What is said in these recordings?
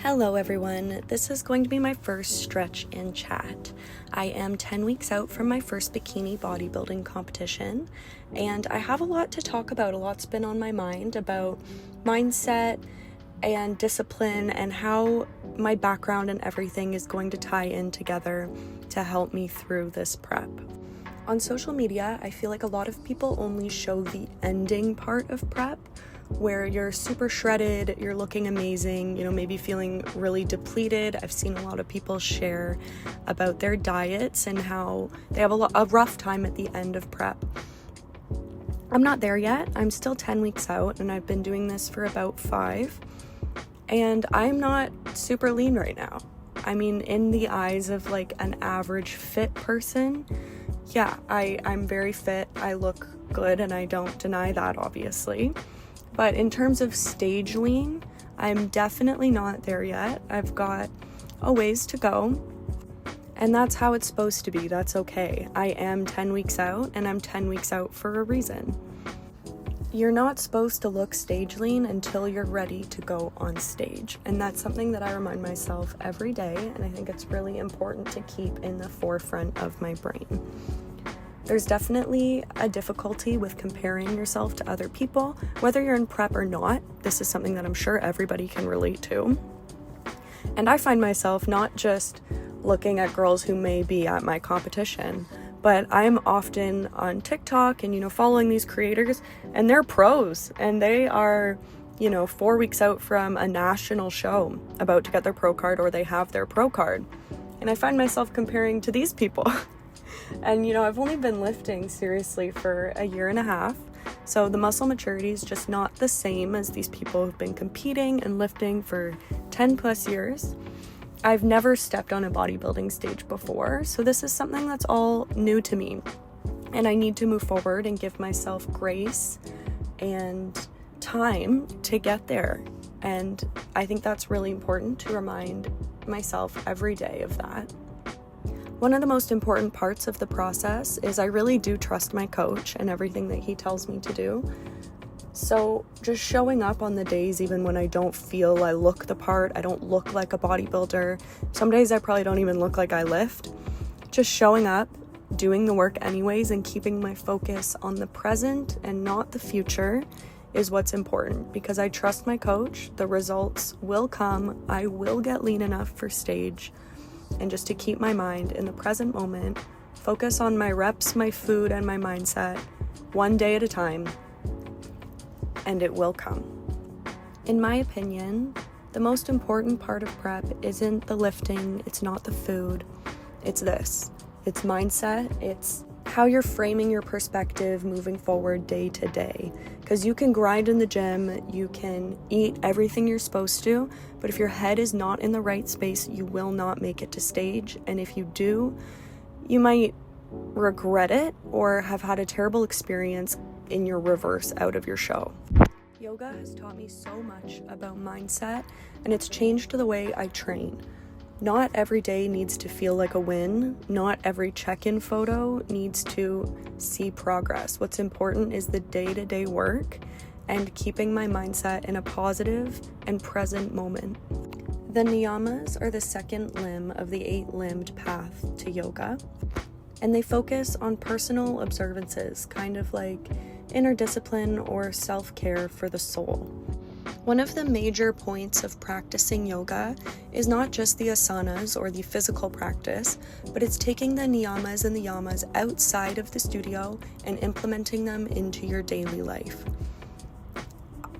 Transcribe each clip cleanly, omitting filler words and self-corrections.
Hello everyone, this is going to be my first stretch and chat. I am 10 weeks out from my first bikini bodybuilding competition, and I have a lot to talk about. A lot's been on my mind about mindset and discipline and how my background and everything is going to tie in together to help me through this prep. On social media, I feel like a lot of people only show the ending part of prep, where you're super shredded, you're looking amazing, maybe feeling really depleted. I've seen a lot of people share about their diets and how they have a rough time at the end of prep. I'm not there yet. I'm still 10 weeks out, and I've been doing this for about 5, and I'm not super lean right now. I mean, in the eyes of like an average fit person, yeah, I'm very fit. I look good, and I don't deny that, obviously. But in terms of stage lean, I'm definitely not there yet. I've got a ways to go, and that's how it's supposed to be. That's okay. I am 10 weeks out, and I'm 10 weeks out for a reason. You're not supposed to look stage lean until you're ready to go on stage, and that's something that I remind myself every day, and I think it's really important to keep in the forefront of my brain. There's definitely a difficulty with comparing yourself to other people, whether you're in prep or not. This is something that I'm sure everybody can relate to. And I find myself not just looking at girls who may be at my competition, but I'm often on TikTok and, following these creators, and they're pros, and they are, 4 weeks out from a national show, about to get their pro card, or they have their pro card. And I find myself comparing to these people. And, I've only been lifting seriously for a year and a half, so the muscle maturity is just not the same as these people who've been competing and lifting for 10 plus years. I've never stepped on a bodybuilding stage before, so this is something that's all new to me, and I need to move forward and give myself grace and time to get there. And I think that's really important to remind myself every day of that. One of the most important parts of the process is I really do trust my coach and everything that he tells me to do. So just showing up on the days even when I don't feel I look the part, I don't look like a bodybuilder. Some days I probably don't even look like I lift. Just showing up, doing the work anyways, and keeping my focus on the present and not the future is what's important, because I trust my coach. The results will come. I will get lean enough for stage. And just to keep my mind in the present moment, focus on my reps, my food, and my mindset, one day at a time, and it will come. In my opinion, the most important part of prep isn't the lifting, it's not the food, it's this. It's mindset, it's how you're framing your perspective moving forward day to day. Because you can grind in the gym, you can eat everything you're supposed to, but if your head is not in the right space, you will not make it to stage. And if you do, you might regret it or have had a terrible experience in your reverse out of your show. Yoga has taught me so much about mindset, and it's changed the way I train. Not every day needs to feel like a win. Not every check-in photo needs to see progress. What's important is the day-to-day work and keeping my mindset in a positive and present moment. The niyamas are the second limb of the 8-limbed path to yoga, and they focus on personal observances, kind of like inner discipline or self-care for the soul. One of the major points of practicing yoga is not just the asanas or the physical practice, but it's taking the niyamas and the yamas outside of the studio and implementing them into your daily life.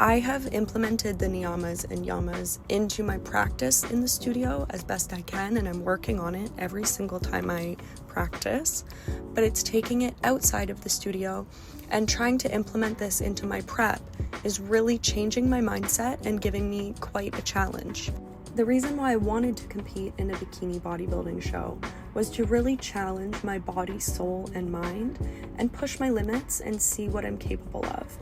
I have implemented the niyamas and yamas into my practice in the studio as best I can, and I'm working on it every single time I practice, but it's taking it outside of the studio and trying to implement this into my prep is really changing my mindset and giving me quite a challenge. The reason why I wanted to compete in a bikini bodybuilding show was to really challenge my body, soul, and mind and push my limits and see what I'm capable of.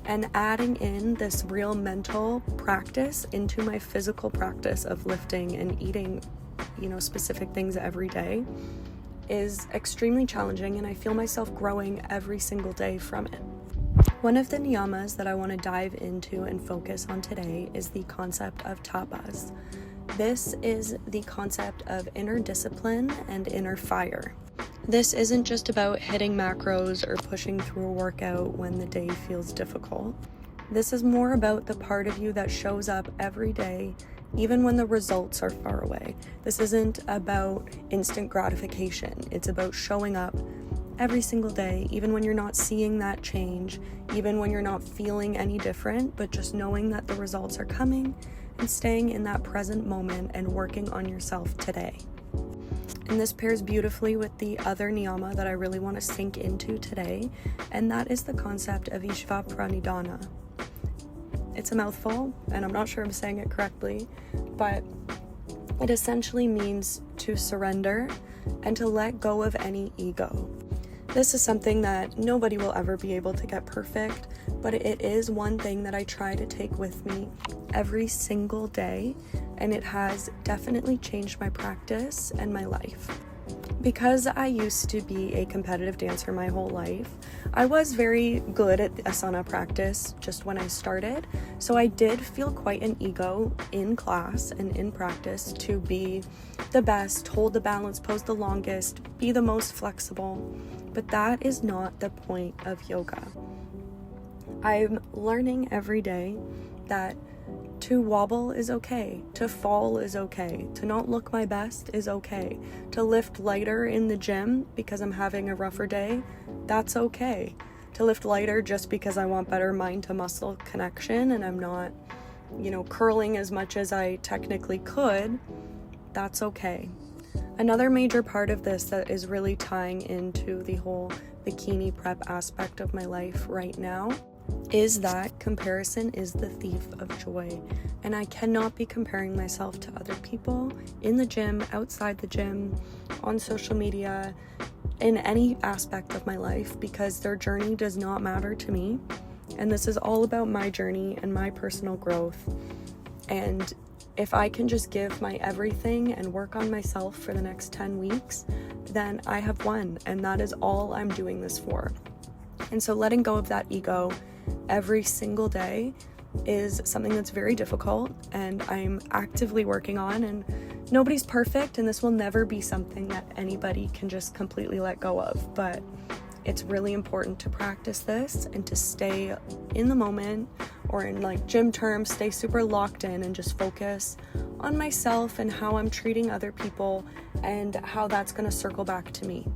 And adding in this real mental practice into my physical practice of lifting and eating, specific things every day is extremely challenging, and I feel myself growing every single day from it. One of the niyamas that I want to dive into and focus on today is the concept of tapas. This is the concept of inner discipline and inner fire. This isn't just about hitting macros or pushing through a workout when the day feels difficult. This is more about the part of you that shows up every day, even when the results are far away. This isn't about instant gratification. It's about showing up every single day, even when you're not seeing that change, even when you're not feeling any different, but just knowing that the results are coming and staying in that present moment and working on yourself today. And this pairs beautifully with the other niyama that I really want to sink into today, and that is the concept of Ishva Pranidhana. It's a mouthful, and I'm not sure I'm saying it correctly, but it essentially means to surrender and to let go of any ego. This is something that nobody will ever be able to get perfect, but it is one thing that I try to take with me every single day, and it has definitely changed my practice and my life. Because I used to be a competitive dancer my whole life, I was very good at asana practice just when I started, so I did feel quite an ego in class and in practice to be the best, hold the balance pose the longest, be the most flexible, but that is not the point of yoga. I'm learning every day that to wobble is okay, to fall is okay, to not look my best is okay, to lift lighter in the gym because I'm having a rougher day, that's okay. To lift lighter just because I want better mind to muscle connection and I'm not, curling as much as I technically could, that's okay. Another major part of this that is really tying into the whole bikini prep aspect of my life right now is that comparison is the thief of joy, and I cannot be comparing myself to other people in the gym, outside the gym, on social media, in any aspect of my life, because their journey does not matter to me, and this is all about my journey and my personal growth. And if I can just give my everything and work on myself for the next 10 weeks, then I have won, and that is all I'm doing this for. And so letting go of that ego every single day is something that's very difficult, and I'm actively working on, and nobody's perfect, and this will never be something that anybody can just completely let go of, but it's really important to practice this and to stay in the moment, or in gym terms, stay super locked in and just focus on myself and how I'm treating other people and how that's going to circle back to me.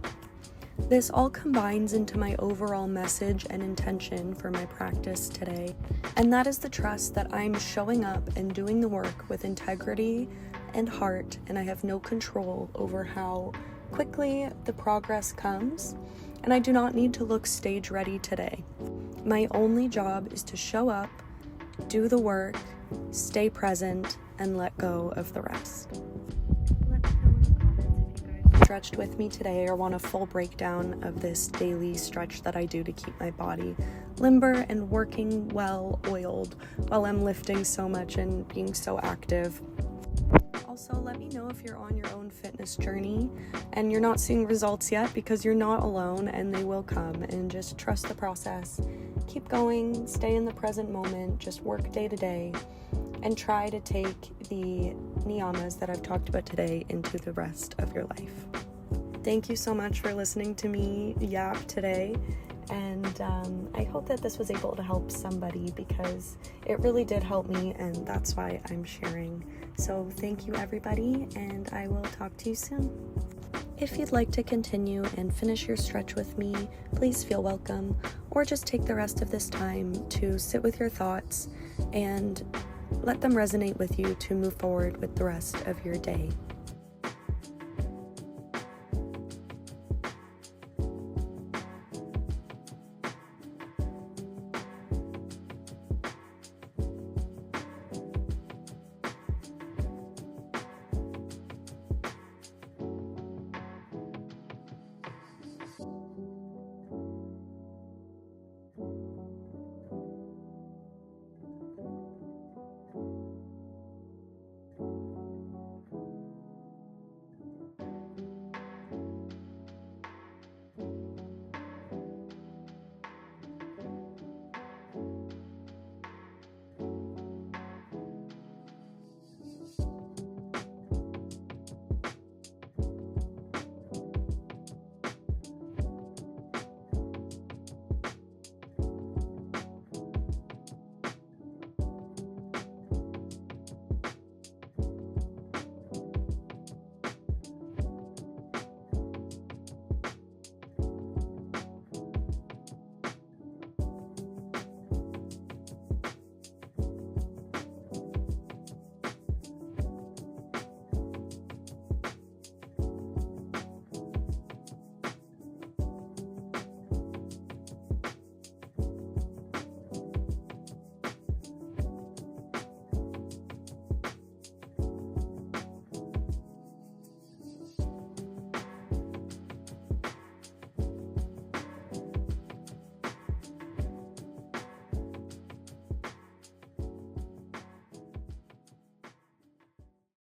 This all combines into my overall message and intention for my practice today, and that is the trust that I'm showing up and doing the work with integrity and heart, and I have no control over how quickly the progress comes, and I do not need to look stage ready today. My only job is to show up, do the work, stay present, and let go of the rest. Stretched with me today or want a full breakdown of this daily stretch that I do to keep my body limber and working well oiled while I'm lifting so much and being so active. Also, let me know if you're on your own fitness journey and you're not seeing results yet, because you're not alone and they will come, and just trust the process. Keep going, stay in the present moment, just work day to day, and try to take the niyamas that I've talked about today into the rest of your life. Thank you so much for listening to me yap today, and I hope that this was able to help somebody, because it really did help me, and that's why I'm sharing. So thank you, everybody, and I will talk to you soon. If you'd like to continue and finish your stretch with me, please feel welcome, or just take the rest of this time to sit with your thoughts and let them resonate with you to move forward with the rest of your day.